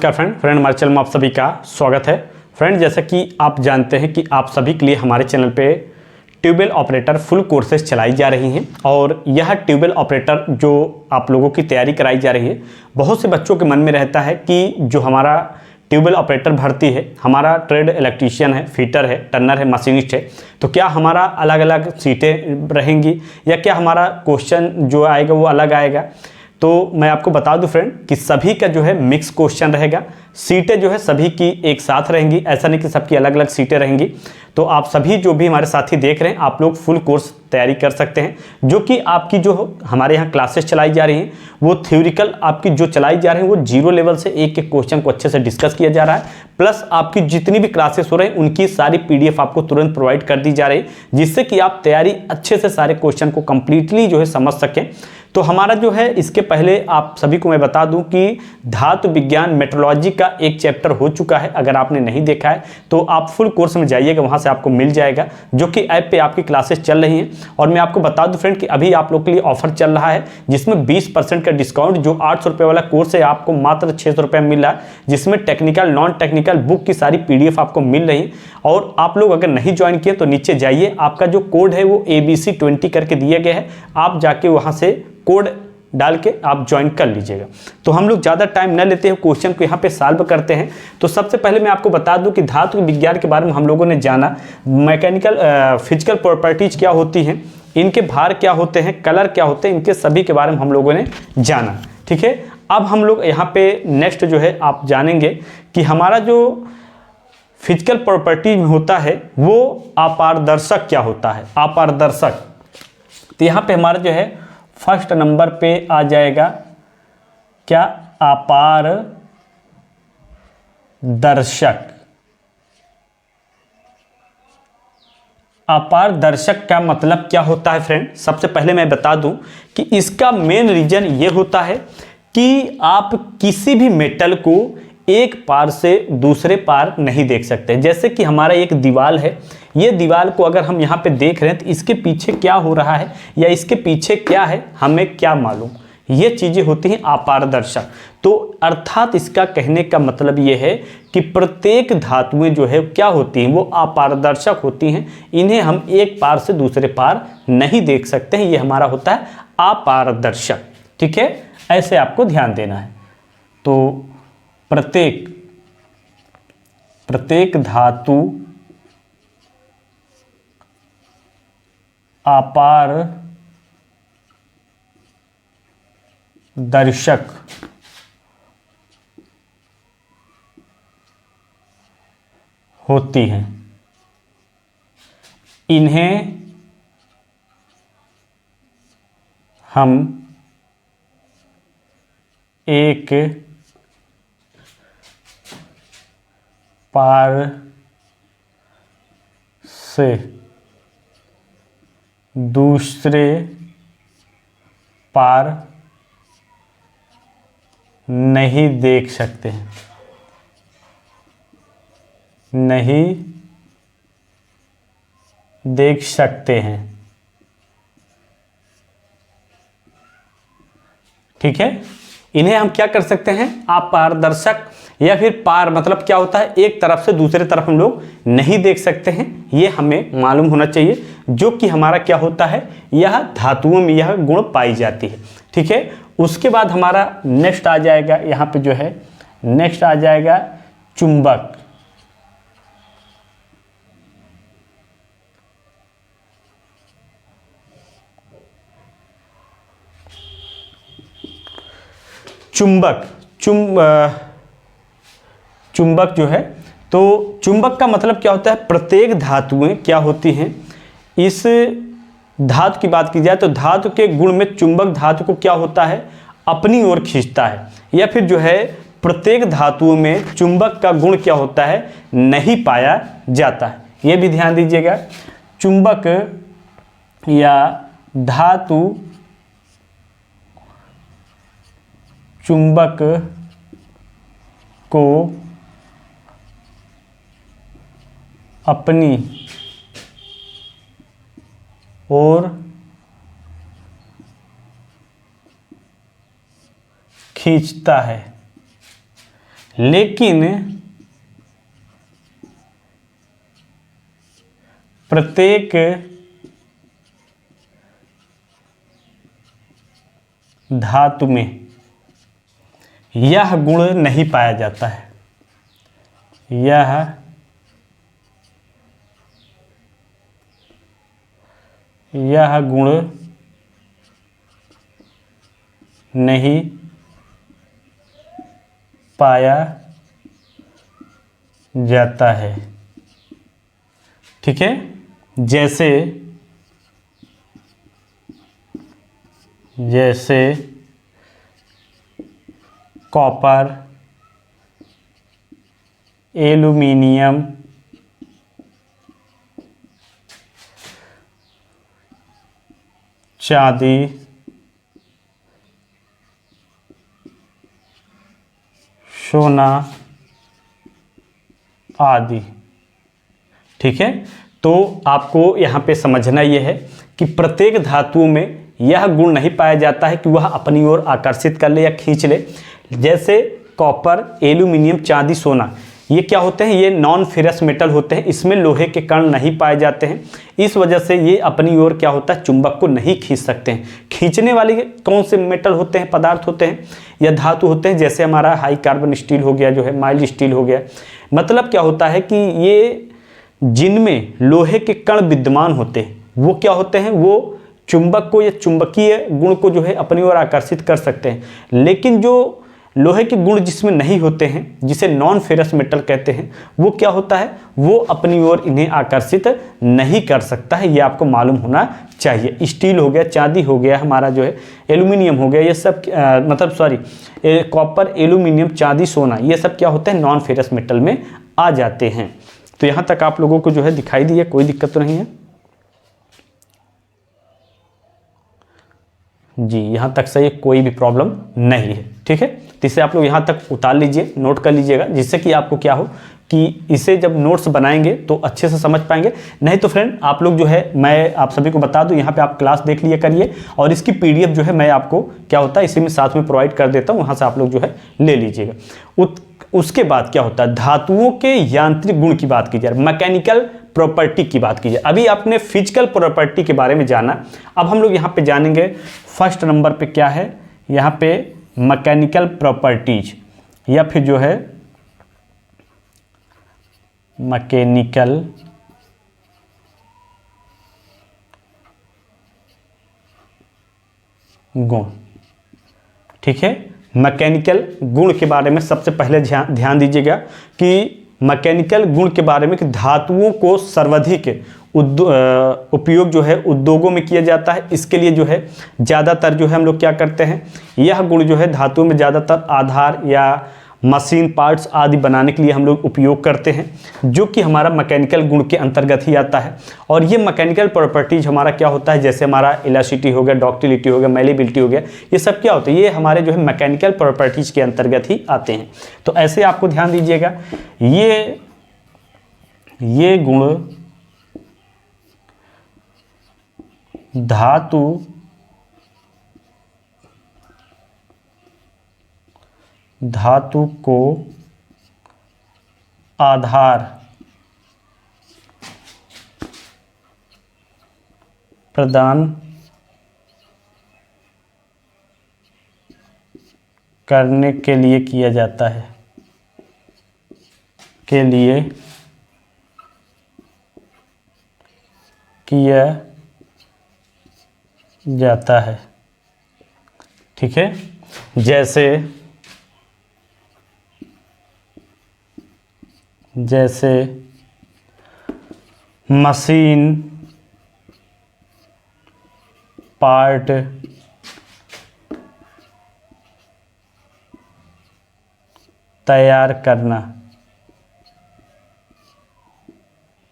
नमस्कार फ्रेंड हमारे चैनल में आप सभी का स्वागत है। फ्रेंड, जैसा कि आप जानते हैं कि आप सभी के लिए हमारे चैनल पे ट्यूबवेल ऑपरेटर फुल कोर्सेज चलाई जा रही हैं और यह ट्यूबवेल ऑपरेटर जो आप लोगों की तैयारी कराई जा रही है, बहुत से बच्चों के मन में रहता है कि जो हमारा ट्यूबवेल ऑपरेटर भर्ती है, हमारा ट्रेड इलेक्ट्रीशियन है, फिटर है, टर्नर है, मशीनिस्ट है, तो क्या हमारा अलग अलग सीटें रहेंगी या क्या हमारा क्वेश्चन जो आएगा वो अलग आएगा। तो मैं आपको बता दूं फ्रेंड कि सभी का जो है मिक्स क्वेश्चन रहेगा। सीटें जो है सभी की एक साथ रहेंगी, ऐसा नहीं कि सबकी अलग अलग सीटें रहेंगी। तो आप सभी जो भी हमारे साथी देख रहे हैं, आप लोग फुल कोर्स तैयारी कर सकते हैं। जो कि आपकी जो हमारे यहाँ क्लासेस चलाई जा रही हैं वो थ्योरिकल आपकी जो चलाई जा रही हैं वो जीरो लेवल से एक एक क्वेश्चन को अच्छे से डिस्कस किया जा रहा है। प्लस आपकी जितनी भी क्लासेस हो रही हैं उनकी सारी PDF आपको तुरंत प्रोवाइड कर दी जा रही है, जिससे कि आप तैयारी अच्छे से सारे क्वेश्चन को कंप्लीटली जो है समझ सकें। तो हमारा जो है इसके पहले आप सभी को मैं बता दूं कि धातु विज्ञान मेट्रोलॉजी का एक चैप्टर हो चुका है। अगर आपने नहीं देखा है तो आप फुल कोर्स में जाइएगा, वहां से आपको मिल जाएगा, जो कि ऐप पे आपकी क्लासेस चल रही हैं। और मैं आपको बता दूं फ्रेंड कि अभी आप लोग के लिए ऑफर चल रहा है जिसमें 20% का डिस्काउंट, जो 800 रुपये वाला कोर्स है आपको मात्र 600 रुपये में मिल रहा है, जिसमें टेक्निकल नॉन टेक्निकल बुक की सारी PDF आपको मिल रही है। और आप लोग अगर नहीं ज्वाइन किए तो नीचे जाइए, आपका जो कोड है वो ABC20 करके दिया गया है, आप जाके वहां से कोड डाल के आप ज्वाइन कर लीजिएगा। तो हम लोग ज़्यादा टाइम न लेते हैं, क्वेश्चन को यहाँ पे सॉल्व करते हैं। तो सबसे पहले मैं आपको बता दूं कि धातु विज्ञान के बारे में हम लोगों ने जाना, मैकेनिकल फिजिकल प्रॉपर्टीज क्या होती हैं, इनके भार क्या होते हैं, कलर क्या होते हैं, इनके सभी के बारे में हम लोगों ने जाना। ठीक है, अब हम लोग यहाँ पे नेक्स्ट जो है आप जानेंगे कि हमारा जो फिजिकल प्रॉपर्टीज में होता है वो अपारदर्शक क्या होता है। अपारदर्शक, तो यहाँ पे हमारा जो है फर्स्ट नंबर पे आ जाएगा क्या, अपारदर्शक। अपारदर्शक का मतलब क्या होता है फ्रेंड, सबसे पहले मैं बता दूं कि इसका मेन रीजन ये होता है कि आप किसी भी मेटल को एक पार से दूसरे पार नहीं देख सकते। जैसे कि हमारा एक दीवार है, ये दीवार को अगर हम यहाँ पे देख रहे हैं तो इसके पीछे क्या हो रहा है या इसके पीछे क्या है हमें क्या मालूम, ये चीजें होती हैं अपारदर्शक। तो अर्थात इसका कहने का मतलब ये है कि प्रत्येक धातुएं जो है क्या होती हैं वो अपारदर्शक होती हैं, इन्हें हम एक पार से दूसरे पार नहीं देख सकते हैं, ये हमारा होता है अपारदर्शक। ठीक है, ऐसे आपको ध्यान देना है। तो प्रत्येक धातु अपारदर्शक होती हैं, इन्हें हम एक पार से दूसरे पार नहीं देख सकते हैं, नहीं देख सकते हैं। ठीक है, इन्हें हम क्या कर सकते हैं, अपारदर्शक या फिर पार मतलब क्या होता है, एक तरफ से दूसरे तरफ हम लोग नहीं देख सकते हैं, ये हमें मालूम होना चाहिए। जो कि हमारा क्या होता है, यह धातुओं में यह गुण पाई जाती है। ठीक है, उसके बाद हमारा नेक्स्ट आ जाएगा, यहाँ पे जो है नेक्स्ट आ जाएगा चुंबक। चुंबक जो है, तो चुंबक का मतलब क्या होता है, प्रत्येक धातुएं क्या होती हैं, इस धातु की बात की जाए तो धातु के गुण में चुंबक धातु को क्या होता है, अपनी ओर खींचता है। या फिर जो है प्रत्येक धातुओं में चुंबक का गुण क्या होता है, नहीं पाया जाता है, ये भी ध्यान दीजिएगा। चुंबक या धातु चुंबक को अपनी ओर खींचता है, लेकिन प्रत्येक धातु में यह गुण नहीं पाया जाता है। यह गुण नहीं पाया जाता है। ठीक है, जैसे कॉपर, एल्यूमीनियम, चांदी, सोना आदि। ठीक है, तो आपको यहाँ पे समझना यह है कि प्रत्येक धातुओं में यह गुण नहीं पाया जाता है कि वह अपनी ओर आकर्षित कर ले या खींच ले। जैसे कॉपर, एल्यूमिनियम, चांदी, सोना, ये क्या होते हैं? ये नॉन फेरस मेटल होते हैं। इसमें लोहे के कण नहीं पाए जाते हैं। इस वजह से ये अपनी ओर क्या होता है? चुंबक को नहीं खींच सकते हैं। खींचने वाले कौन से मेटल होते हैं, पदार्थ होते हैं या धातु होते हैं? जैसे हमारा हाई कार्बन स्टील हो गया, जो है माइल्ड स्टील हो गया। मतलब क्या होता है कि ये जिनमें लोहे के कण विद्यमान होते हैं वो क्या होते हैं? वो चुंबक को या चुंबकीय गुण को जो है अपनी ओर आकर्षित कर सकते हैं। लेकिन जो लोहे के गुण जिसमें नहीं होते हैं, जिसे नॉन फेरस मेटल कहते हैं, वो क्या होता है? वो अपनी ओर इन्हें आकर्षित नहीं कर सकता है। ये आपको मालूम होना चाहिए। स्टील हो गया, चांदी हो गया, हमारा जो है एल्यूमिनियम हो गया, ये सब कॉपर, एल्यूमिनियम, चांदी, सोना, ये सब क्या होते हैं? नॉन फेरस मेटल में आ जाते हैं। तो यहाँ तक आप लोगों को जो है दिखाई दी है, कोई दिक्कत तो नहीं है जी? यहाँ तक सही, कोई भी प्रॉब्लम नहीं है। ठीक है, तो इसे आप लोग यहाँ तक उतार लीजिए, नोट कर लीजिएगा, जिससे कि आपको क्या हो कि इसे जब नोट्स बनाएंगे तो अच्छे से समझ पाएंगे। नहीं तो फ्रेंड आप लोग जो है, मैं आप सभी को बता दूं, यहाँ पे आप क्लास देख लिया करिए और इसकी पीडीएफ जो है मैं आपको क्या होता है इसी में साथ में प्रोवाइड कर देता हूँ, वहाँ से आप लोग जो है ले लीजिएगा। उसके बाद क्या होता है? धातुओं के यांत्रिक गुण की बात की जाए, मैकेनिकल प्रॉपर्टी की बात की जाए। अभी आपने फिजिकल प्रॉपर्टी के बारे में जाना, अब हम लोग यहाँ पे जानेंगे फर्स्ट नंबर पे क्या है, यहाँ पे मैकेनिकल प्रॉपर्टीज या फिर जो है मैकेनिकल गुण। ठीक है, मैकेनिकल गुण के बारे में सबसे पहले ध्यान दीजिएगा कि मैकेनिकल गुण के बारे में कि धातुओं को सर्वाधिक उपयोग जो है उद्योगों में किया जाता है। इसके लिए जो है ज़्यादातर जो है हम लोग क्या करते हैं, यह गुण जो है धातुओं में ज़्यादातर आधार या मशीन पार्ट्स आदि बनाने के लिए हम लोग उपयोग करते हैं, जो कि हमारा मैकेनिकल गुण के अंतर्गत ही आता है। और ये मैकेनिकल प्रॉपर्टीज हमारा क्या होता है? जैसे हमारा इलास्टिसिटी हो गया, डक्टिलिटी हो गया, मैलेबिलिटी हो गया, ये सब क्या होता है? ये हमारे जो है मैकेनिकल प्रॉपर्टीज के अंतर्गत ही आते हैं। तो ऐसे आपको ध्यान दीजिएगा, ये गुण धातु को आधार प्रदान करने के लिए किया जाता है, किया जाता है। ठीक है, जैसे मशीन पार्ट तैयार करना,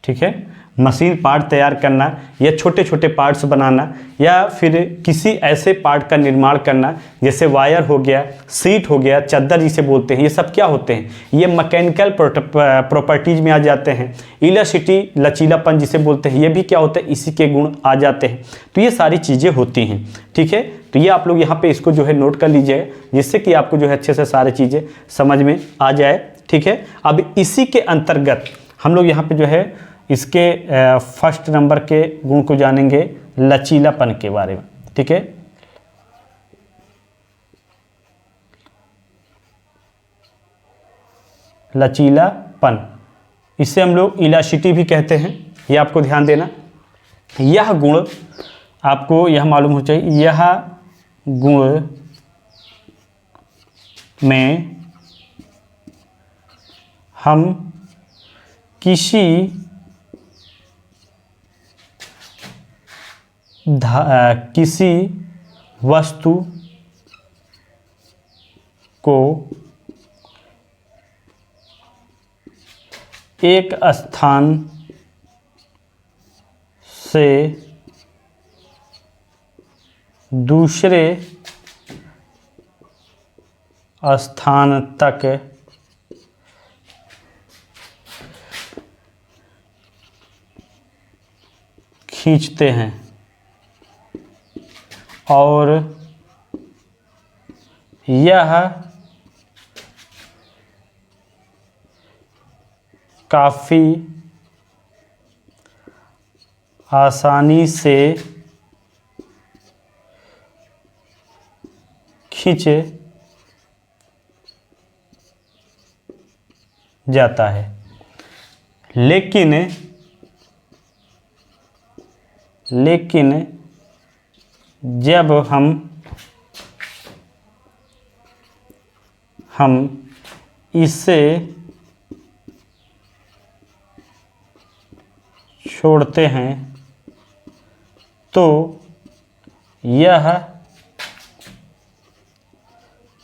ठीक है, मशीन पार्ट तैयार करना या छोटे छोटे पार्ट्स बनाना या फिर किसी ऐसे पार्ट का निर्माण करना जैसे वायर हो गया, सीट हो गया, चद्दर जिसे बोलते हैं, ये सब क्या होते हैं, ये मैकेनिकल प्रॉपर्टीज में आ जाते हैं। इलास्टिसिटी, लचीलापन जिसे बोलते हैं, ये भी क्या होता है, इसी के गुण आ जाते हैं। तो ये सारी चीज़ें होती हैं। ठीक है, तो ये आप लोग यहाँ पे इसको जो है नोट कर लीजिएगा, जिससे कि आपको जो है अच्छे से सारी चीज़ें समझ में आ जाए। ठीक है, अब इसी के अंतर्गत हम लोग यहाँ पे जो है इसके फर्स्ट नंबर के गुण को जानेंगे, लचीलापन के बारे में। ठीक है, लचीलापन, इसे हम लोग इलास्टिसिटी भी कहते हैं, ये आपको ध्यान देना। यह गुण आपको यह मालूम हो चाहिए, यह गुण में हम किसी वस्तु को एक स्थान से दूसरे स्थान तक खींचते हैं और यह काफ़ी आसानी से खींच जाता है। लेकिन जब हम इसे छोड़ते हैं तो यह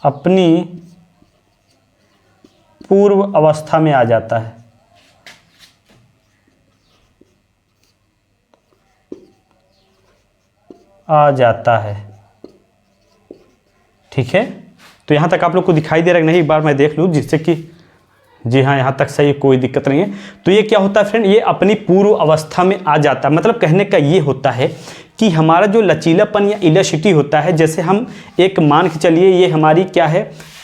अपनी पूर्व अवस्था में आ जाता है। ठीक है, तो यहाँ तक आप लोग को दिखाई दे रहा है नहीं, एक बार मैं देख लूँ जिससे कि जी हाँ, यहाँ तक सही, कोई दिक्कत नहीं है। तो ये क्या होता है फ्रेंड, ये अपनी पूर्व अवस्था में आ जाता है। मतलब कहने का ये होता है कि हमारा जो लचीलापन या इलास्टिसिटी होता है, जैसे हम एक मान के चलिए ये हमारी क्या है,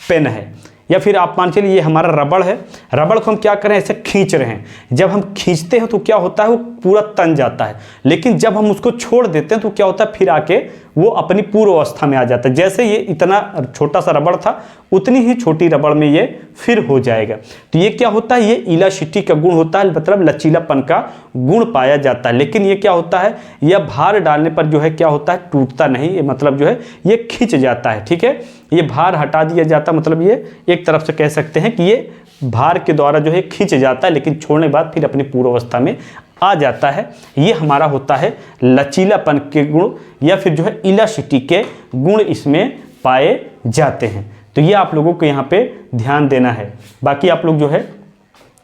पेन है, या फिर आप मान चलिए ये हमारा रबड़ है, रबड़ को हम क्या करें, ऐसे खींच रहे हैं। जब हम खींचते हैं तो क्या होता है, वो पूरा तन जाता है। लेकिन जब हम उसको छोड़ देते हैं तो क्या होता है, फिर आके वो अपनी पूर्व अवस्था में आ जाता है। जैसे ये इतना छोटा सा रबड़ था, उतनी ही छोटी रबड़ में ये फिर हो जाएगा। तो ये क्या होता है, ये इलास्टिसिटी का गुण होता है, मतलब लचीलापन का गुण पाया जाता है। लेकिन ये क्या होता है, यह भार डालने पर जो है क्या होता है, टूटता नहीं, ये मतलब जो है ये खिंच जाता है। ठीक है, ये भार हटा दिया जाता, मतलब ये एक तरफ से कह सकते हैं कि ये भार के द्वारा जो है खिंच जाता है, लेकिन छोड़ने के बाद फिर अपनी पूर्व अवस्था में आ जाता है। ये हमारा होता है लचीलापन के गुण या फिर जो है इलास्टिसिटी के गुण इसमें पाए जाते हैं। तो ये आप लोगों को यहाँ पे ध्यान देना है। बाकी आप लोग जो है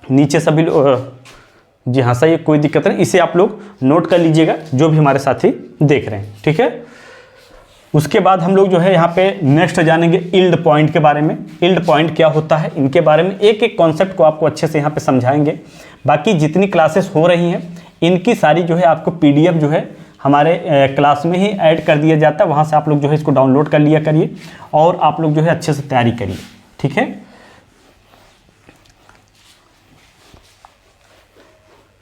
नीचे सभी जी हाँ सही, कोई दिक्कत नहीं, इसे आप लोग नोट कर लीजिएगा जो भी हमारे साथी देख रहे हैं। ठीक है, उसके बाद हम लोग जो है यहाँ पे नेक्स्ट जानेंगे यील्ड पॉइंट के बारे में। यील्ड पॉइंट क्या होता है, इनके बारे में एक एक कॉन्सेप्ट को आपको अच्छे से यहाँ पे समझाएंगे। बाकी जितनी क्लासेस हो रही हैं इनकी सारी जो है आपको PDF जो है हमारे क्लास में ही ऐड कर दिया जाता है, वहाँ से आप लोग जो है इसको डाउनलोड कर लिया करिए और आप लोग जो है अच्छे से तैयारी करिए। ठीक है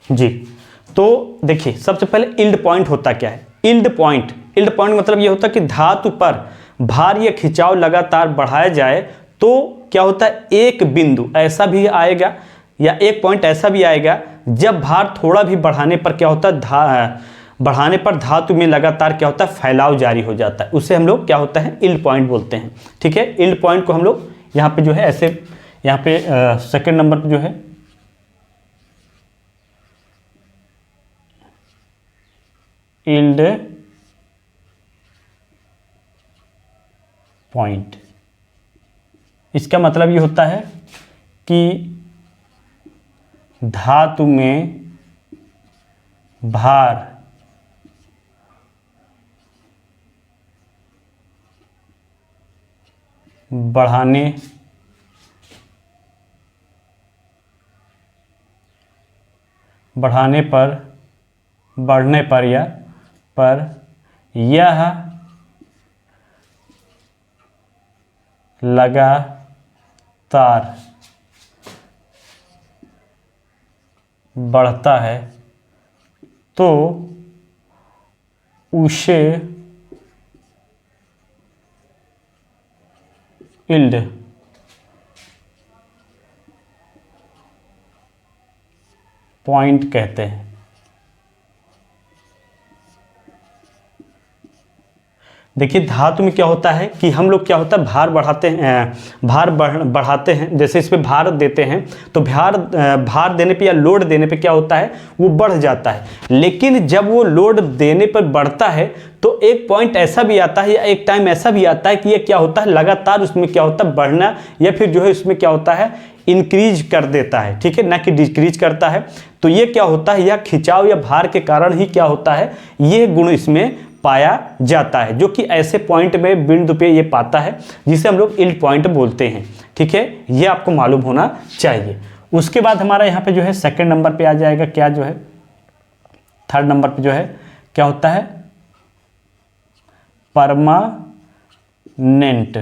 जी, तो देखिए सबसे पहले यील्ड पॉइंट होता क्या है। यील्ड पॉइंट मतलब ये होता है कि धातु पर भार या खिंचाव लगातार बढ़ाया जाए तो क्या होता है, एक बिंदु ऐसा भी आएगा या एक पॉइंट ऐसा भी आएगा जब भार थोड़ा भी बढ़ाने पर क्या होता है, बढ़ाने पर धातु में लगातार क्या होता है, फैलाव जारी हो जाता है। उसे हम लोग क्या होता है, यील्ड पॉइंट बोलते हैं। ठीक है, यील्ड पॉइंट को हम लोग यहाँ पे जो है ऐसे, यहाँ पे सेकंड नंबर पे जो है यील्ड पॉइंट, इसका मतलब ये होता है कि धातु में भार बढ़ाने बढ़ने पर यह लगातार बढ़ता है तो उसे यील्ड पॉइंट कहते हैं। देखिए धातु में क्या होता है कि हम लोग क्या होता है भार बढ़ाते हैं, जैसे इस पे भार देते हैं तो भार देने पे या लोड देने पे क्या होता है वो बढ़ जाता है। लेकिन जब वो लोड देने पर बढ़ता है तो एक पॉइंट ऐसा भी आता है या एक टाइम ऐसा भी आता है कि ये क्या होता है लगातार उसमें क्या होता है बढ़ना या फिर जो है उसमें क्या होता है इंक्रीज कर देता है, ठीक है, ना कि डिक्रीज करता है। तो ये क्या होता है, यह खिंचाव या भार के कारण ही क्या होता है ये गुण इसमें पाया जाता है, जो कि ऐसे पॉइंट में बिंदु पे ये पाता है जिसे हम लोग यील्ड पॉइंट बोलते हैं, ठीक है, ये आपको मालूम होना चाहिए। उसके बाद हमारा यहाँ पे जो है सेकंड नंबर पे आ जाएगा क्या जो है, थर्ड नंबर पे जो है क्या होता है परमानेंट।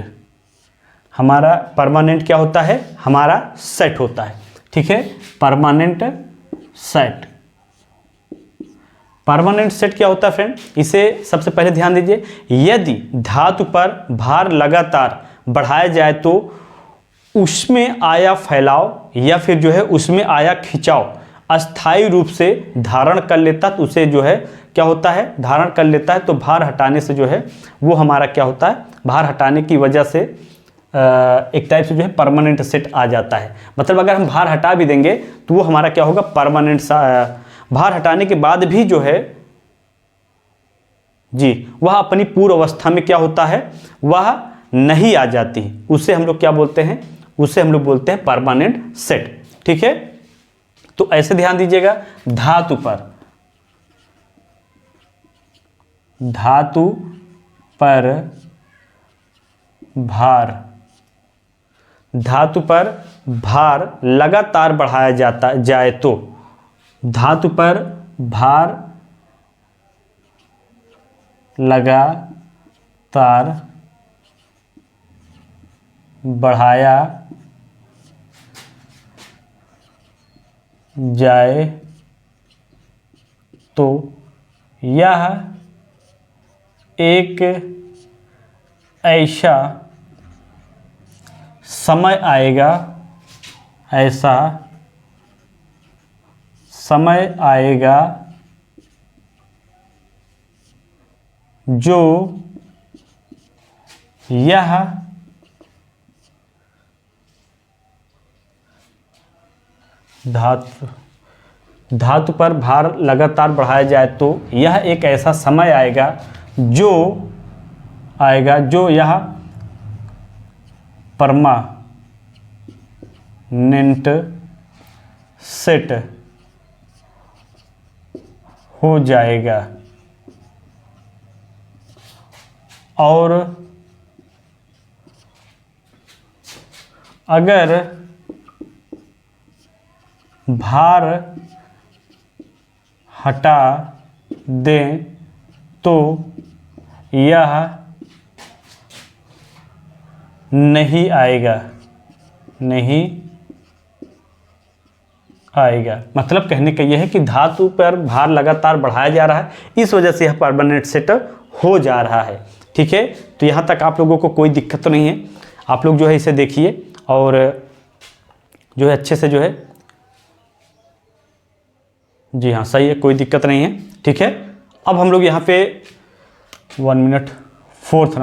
हमारा परमानेंट क्या होता है, हमारा सेट होता है, ठीक है, परमानेंट सेट। परमानेंट सेट क्या होता है फ्रेंड, इसे सबसे पहले ध्यान दीजिए, यदि धातु पर भार लगातार बढ़ाया जाए तो उसमें आया फैलाव या फिर जो है उसमें आया खिंचाव अस्थायी रूप से धारण कर लेता, तो उसे जो है क्या होता है धारण कर लेता है। तो भार हटाने से जो है वो हमारा क्या होता है, भार हटाने की वजह से एक टाइप से जो है परमानेंट सेट आ जाता है। मतलब अगर हम भार हटा भी देंगे तो वो हमारा क्या होगा परमानेंट सा, भार हटाने के बाद भी जो है जी वह अपनी पूर्व अवस्था में क्या होता है वह नहीं आ जाती, उसे हम लोग क्या बोलते हैं, उसे हम लोग बोलते हैं परमानेंट सेट, ठीक है। तो ऐसे ध्यान दीजिएगा, धातु पर भार लगातार बढ़ाया जाए तो धातु पर भार लगातार बढ़ाया जाए तो यह एक ऐसा समय आएगा जो यह धातु पर भार लगातार बढ़ाया जाए तो यह एक ऐसा समय आएगा जो यह परमानेंट सेट हो जाएगा और अगर भार हटा दें तो यह नहीं आएगा। मतलब कहने का यह है कि धातु पर भार लगातार बढ़ाया जा रहा है, इस वजह से यह परमानेंट सेट हो जा रहा है, ठीक है। तो यहाँ तक आप लोगों को कोई दिक्कत तो नहीं है, आप लोग जो है इसे देखिए और जो है अच्छे से जो है, जी हाँ सही है, कोई दिक्कत नहीं है, ठीक है। अब हम लोग यहाँ पे 1 मिनट, फोर्थ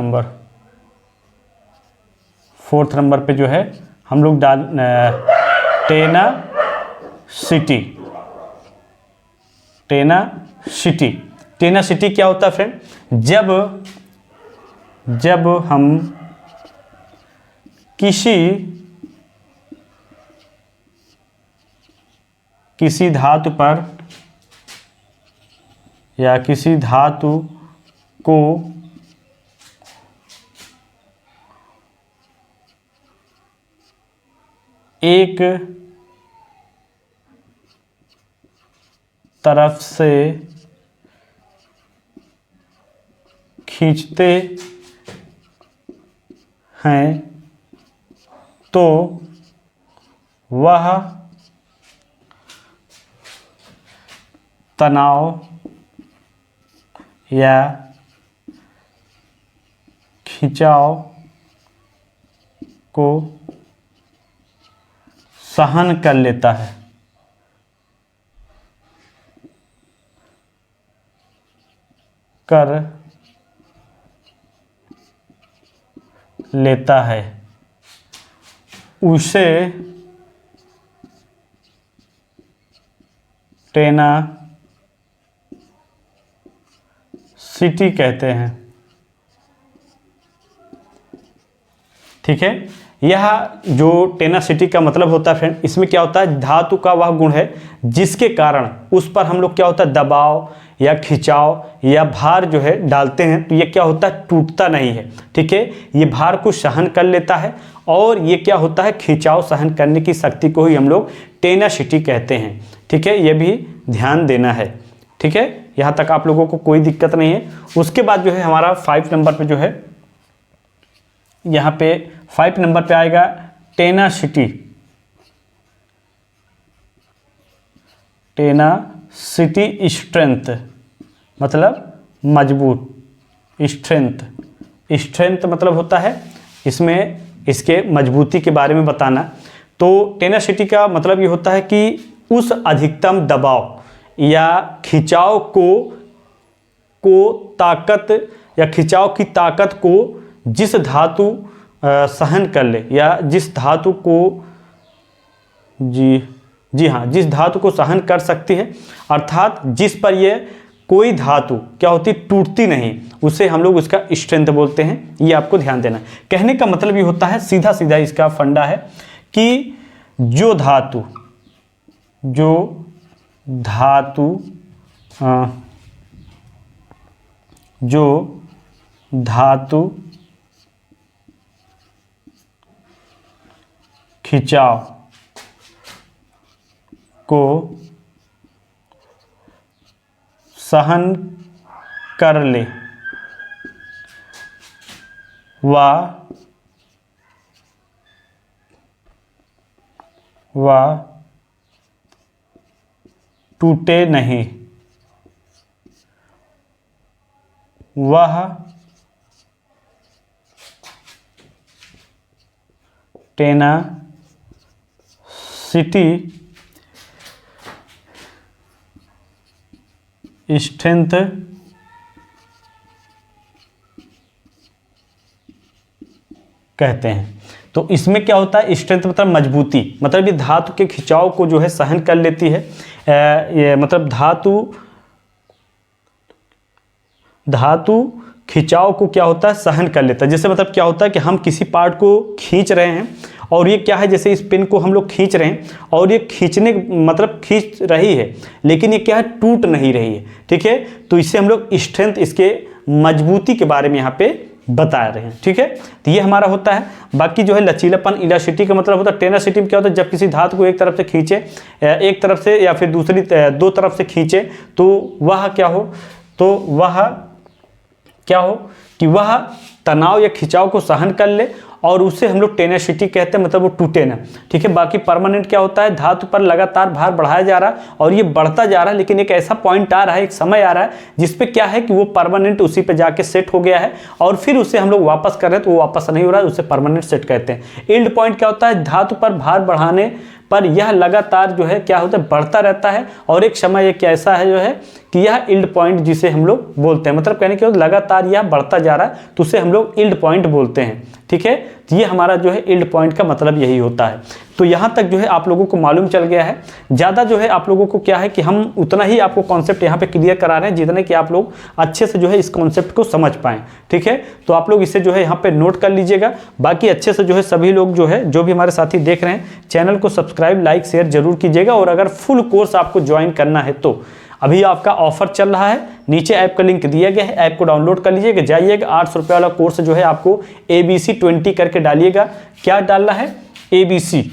नंबर पे जो है हम लोग टेनासिटी क्या होता है फ्रेंड, जब हम किसी धातु पर या किसी धातु को एक तरफ से खींचते हैं तो वह तनाव या खिंचाव को सहन कर लेता है। उसे टेनासिटी कहते हैं। ठीक है, यह जो टेनासिटी का मतलब होता है फ्रेंड, इसमें क्या होता है, धातु का वह गुण है जिसके कारण उस पर हम लोग क्या होता है, दबाव या खिंचाव या भार जो है डालते हैं तो ये क्या होता है, टूटता नहीं है। ठीक है, ये भार को सहन कर लेता है और ये क्या होता है, खिंचाव सहन करने की शक्ति को ही हम लोग टेनासिटी कहते हैं। ठीक है, ये भी ध्यान देना है। ठीक है, यहाँ तक आप लोगों को कोई दिक्कत नहीं है। उसके बाद जो है हमारा 5 नंबर पे जो है, यहाँ पे 5 नंबर पे आएगा टेनासिटी। टेनासिटी स्ट्रेंथ मतलब मजबूत, स्ट्रेंथ मतलब होता है इसमें इसके मजबूती के बारे में बताना। तो टेनासिटी का मतलब ये होता है कि उस अधिकतम दबाव या खिंचाव को ताकत या खिंचाव की ताकत को जिस धातु सहन कर ले या जिस धातु को जी हाँ, जिस धातु को सहन कर सकती है, अर्थात जिस पर ये कोई धातु क्या होती, टूटती नहीं, उसे हम लोग उसका स्ट्रेंथ बोलते हैं। ये आपको ध्यान देना। कहने का मतलब ये होता है, सीधा सीधा इसका फंडा है कि जो धातु खिंचाव को सहन कर ले वह टूटे नहीं, वह टेनासिटी स्ट्रेंथ कहते हैं। तो इसमें क्या होता है, स्ट्रेंथ मतलब मजबूती, मतलब ये धातु के खिंचाव को जो है सहन कर लेती है। ये मतलब धातु खिंचाव को क्या होता है, सहन कर लेता है। जैसे मतलब क्या होता है कि हम किसी पार्ट को खींच रहे हैं और ये क्या है, जैसे इस पेन को हम लोग खींच रहे हैं और ये खींचने मतलब खींच रही है, लेकिन ये क्या है, टूट नहीं रही है। ठीक है, तो इससे हम लोग स्ट्रेंथ, इसके मजबूती के बारे में यहाँ पे बता रहे हैं। ठीक है, तो ये हमारा होता है। बाकी जो है लचीलापन, इलास्टिसिटी का मतलब होता है, टेनासिटी में क्या होता है, जब किसी धातु को एक तरफ से खींचे, एक तरफ से या फिर दूसरी दो तरफ से खींचे तो वह क्या हो कि वह तनाव या खिंचाव को सहन कर ले और उसे हम लोग टेनासिटी कहते हैं, मतलब वो टूटे ना। ठीक है, बाकी परमानेंट क्या होता है, धातु पर लगातार भार बढ़ाया जा रहा है और ये बढ़ता जा रहा है, लेकिन एक ऐसा पॉइंट आ रहा है, एक समय आ रहा है जिसपे क्या है कि वो परमानेंट उसी पे जाके सेट हो गया है और फिर उसे हम लोग वापस कर रहे हैं तो वो वापस नहीं हो रहा है, उसे परमानेंट सेट कहते हैं। यील्ड पॉइंट क्या होता है, धातु पर भार बढ़ाने पर यह लगातार जो है क्या होता है, बढ़ता रहता है और एक समय एक ऐसा है जो है कि यह यील्ड पॉइंट जिसे हम लोग बोलते हैं, मतलब कहने के लगातार यह बढ़ता जा रहा है तो उसे हम लोग यील्ड पॉइंट बोलते हैं। ठीक है, तो ये हमारा जो है यील्ड पॉइंट का मतलब यही होता है। तो यहाँ तक जो है आप लोगों को मालूम चल गया है। ज़्यादा जो है आप लोगों को क्या है कि हम उतना ही आपको कॉन्सेप्ट यहाँ पे क्लियर करा रहे हैं जितने कि आप लोग अच्छे से जो है इस कॉन्सेप्ट को समझ पाएँ। ठीक है, तो आप लोग इसे जो है यहाँ पे नोट कर लीजिएगा। बाकी अच्छे से जो है सभी लोग जो है, जो भी हमारे साथी देख रहे हैं, चैनल को सब्सक्राइब, लाइक, शेयर जरूर कीजिएगा। और अगर फुल कोर्स आपको ज्वाइन करना है तो अभी आपका ऑफर चल रहा है, नीचे ऐप का लिंक दिया गया है, ऐप को डाउनलोड कर लीजिएगा, जाइएगा 800 रुपये वाला कोर्स जो है आपको ABC 20 करके डालिएगा। क्या डालना है? ABC,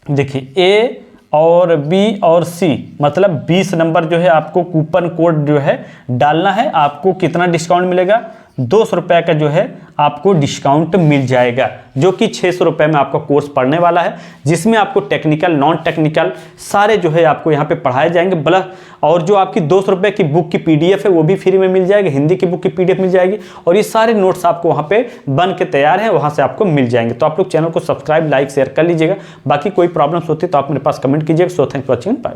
देखिए A और B और C, मतलब 20 नंबर जो है आपको कूपन कोड जो है डालना है। आपको कितना डिस्काउंट मिलेगा? 200 रुपये का जो है आपको डिस्काउंट मिल जाएगा, जो कि 600 रुपये में आपका कोर्स पढ़ने वाला है, जिसमें आपको टेक्निकल नॉन टेक्निकल सारे जो है आपको यहाँ पे पढ़ाए जाएंगे। बल्कि और जो आपकी 200 रुपये की बुक की PDF है वो भी फ्री में मिल जाएगी, हिंदी की बुक की PDF मिल जाएगी, और ये सारे नोट्स आपको वहाँ पे बन के तैयार हैं, वहाँ से आपको मिल जाएंगे। तो आप लोग चैनल को सब्सक्राइब लाइक शेयर कर लीजिएगा। बाकी कोई प्रॉब्लम्स होती है तो आप मेरे पास कमेंट कीजिएगा। So thanks for watching, bye.